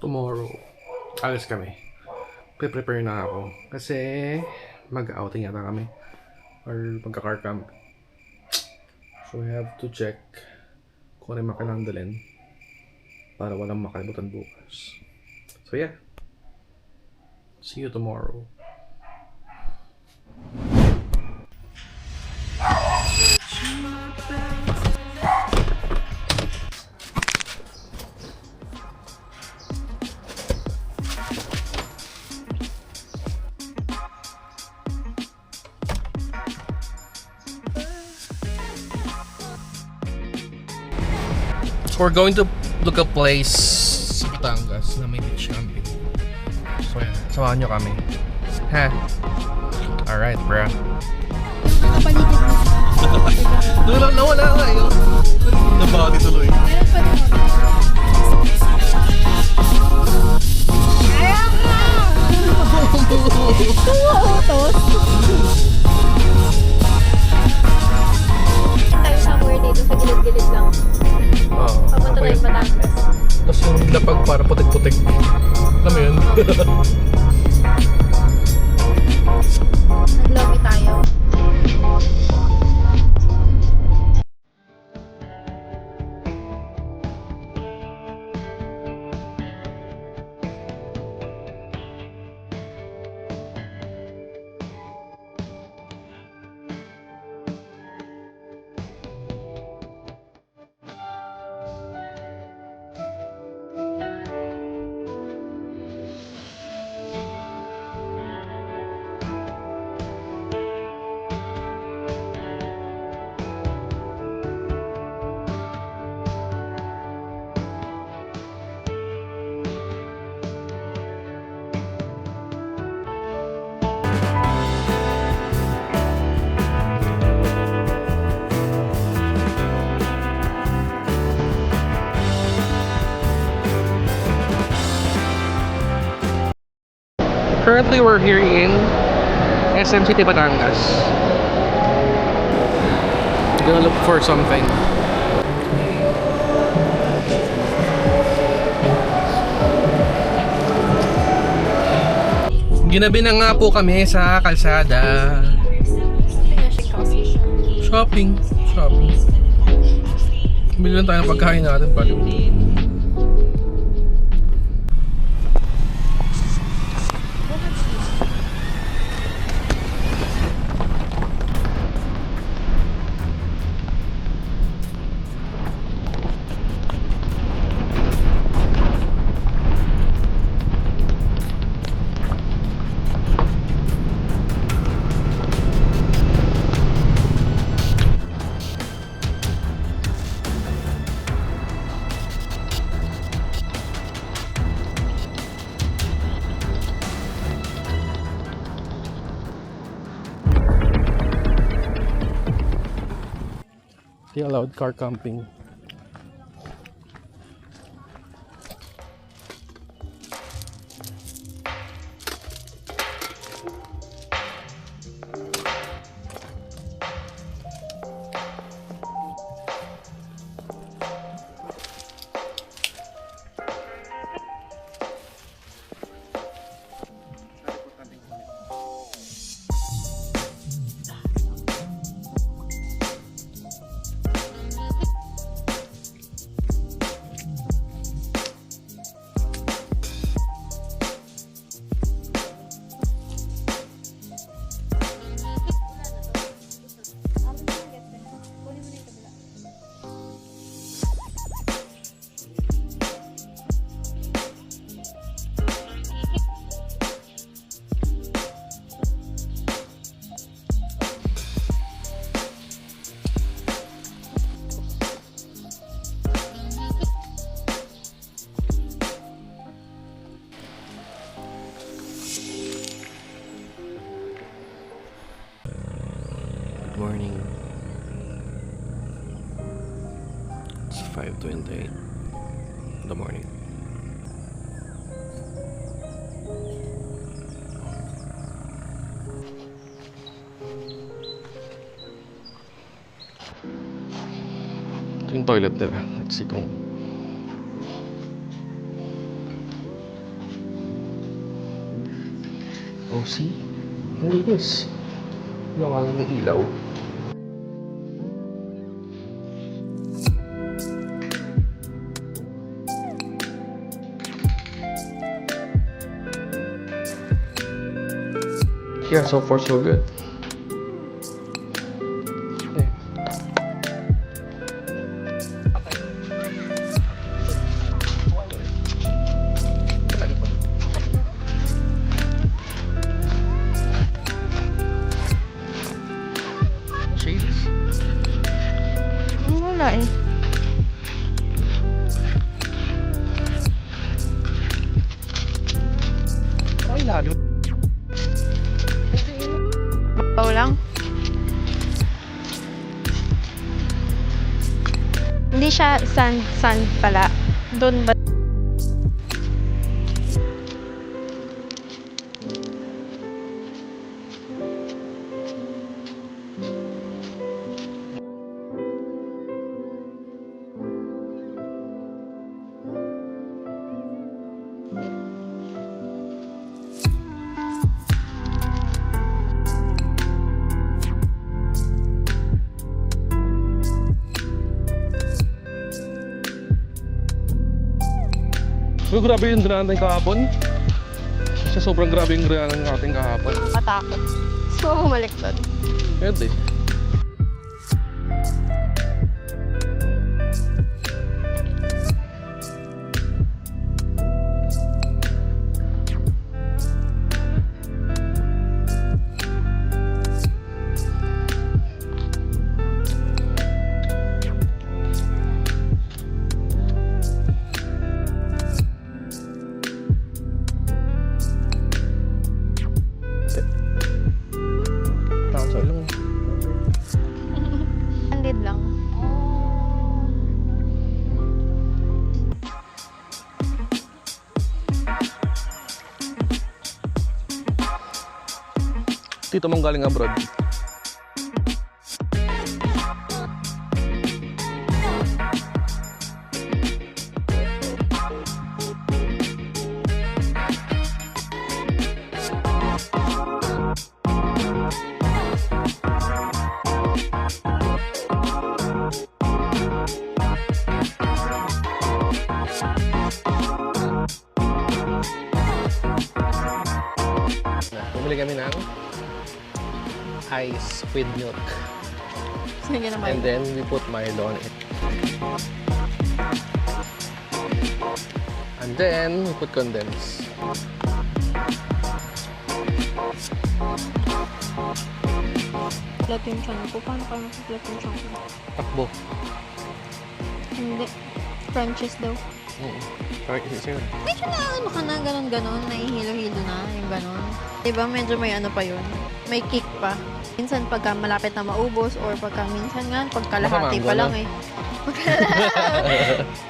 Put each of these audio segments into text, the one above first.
Tomorrow, alis kami. Prepare na ako. Kasi mag-outing yata kami. Or magka-car camp. So we have to check kung ano yung mga kailangan dalhin para walang makalimutan bukas. So yeah. See you tomorrow. So we're going to look a place sa Batangas na may beach camping. So yan, samahan nyo kami. Ha? Alright, bro. Nakapaligid mo siya. Nawala nga yun. Nabati tuloy. Meron pa rin ako. Ayaw ka! Tumautos. Tayo somewhere dito sa gilid-gilid lang. Oo. Papunta na yung Batangas. Tapos yung lapag para putik-putik. Alam mo yun? Nag-lobby tayo. Currently, we're here in SM City, Batangas. Gonna look for something. Ginabi na nga po kami sa kalsada. Shopping. Bili lang tayo ng pagkain natin, palo. They allowed car camping. Good morning. It's 5:28 in the morning. Ito yung toilet nila. Let's see kung Oh, see? Ang linis. Yung ang ilaw. Yeah, so far so good. Okay. Shades. Wala eh. Ay, lalo. Baw lang. Hindi siya sand pala. Doon ba? So, grabe yung dinaan natin kahapon. Sa sobrang grabe yung dinaan natin kahapon. Matakot. So, bumalik doon. Pwede. Kaso lang. Andid lang. Tito mong galing abroad. Bumili kami ng ice with milk. Sige naman. And then we put Milo on it. And then we put condensed. Flat yung tiyan ko. Paano kayo flat yung tiyan ko? Takbo. Hindi. Crunches daw. Correct, sir. Medyo na ano ka na, ganon-ganon, naihilo-hilo na, yung ganon. Diba medyo may ano pa yun, may kick pa. Minsan pagka malapit na maubos or pagka minsan nga, pagkalahati Masama, pa lang ganon. eh.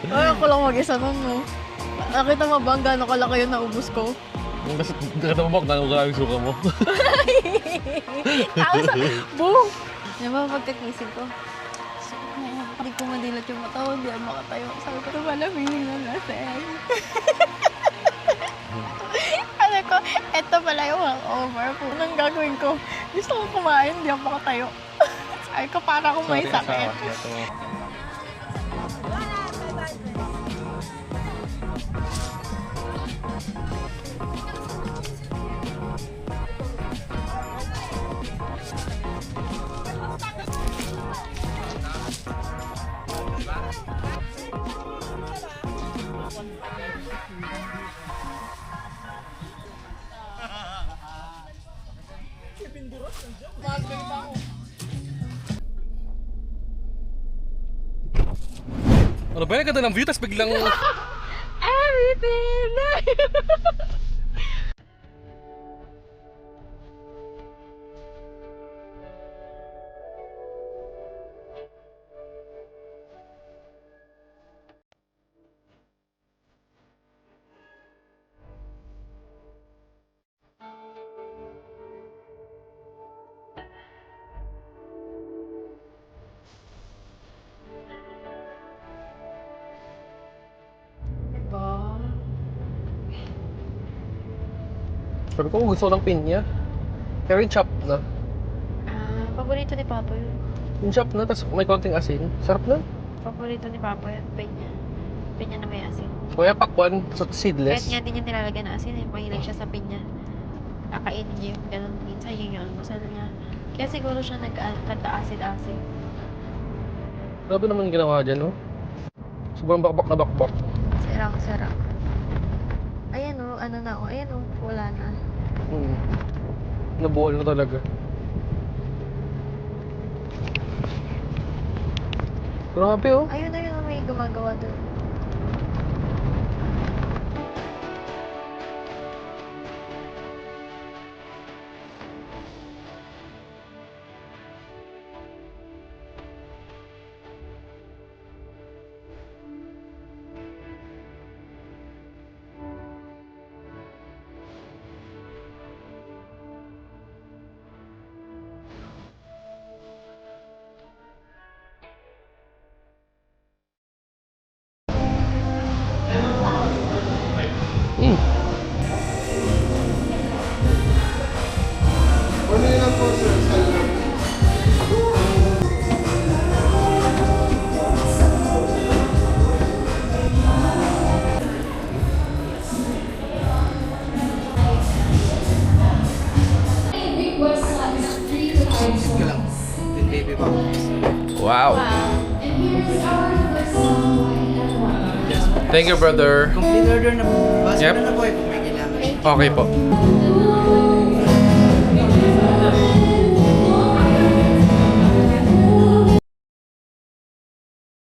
Ay, ako lang mag-isa nun, no. Nakita mo ba ang gano'ng kalaki yung naubos ko? Kasi nakita mo ba kung gano'ng karaming suka mo? Tapos, boom! Diba pagkakisip ko, hindi ko madilat yung mata ko, hindi ako makatayo. Sabi ko, malamig na laseng. Sabi ko, eto pala yung hangover po. Anong gagawin ko? Gusto ko kumain, hindi ako makatayo. Sabi ko, para akong may sakit. Ano ba yung ganda ng view, tas biglang... Everything! Diba? Sabi ko, gusto ko ng pinya. Pero yung chop na. Paborito ni Papa yun. Yung chop na, tapos may konting asin. Sarap na. Paborito ni Papa yun. Pinya. Pinya na may asin. Kuya pakwan, so Kahit seedless. nga din niya nilalagyan ng asin eh. Mahilig siya sa pinya. Kakainin niya yung ganun. Minsan yun yung almusal niya. Kaya siguro siya nagka-acid-acid. Grabe naman yung ginawa dyan, no? Sobrang bakbak na bakbak. Sarap. Ayan o, ano na o. Ayan o, wala na. Nabuhol na talaga. Grabe, oh. Ayun, may gumagawa doon. Mm. Ano yun ang po, sir? Ka lang. Yung baby pa. Wow. Thank you, brother. Complete order na po. Basta Yep. na po eh kung may kailangan. Okay po.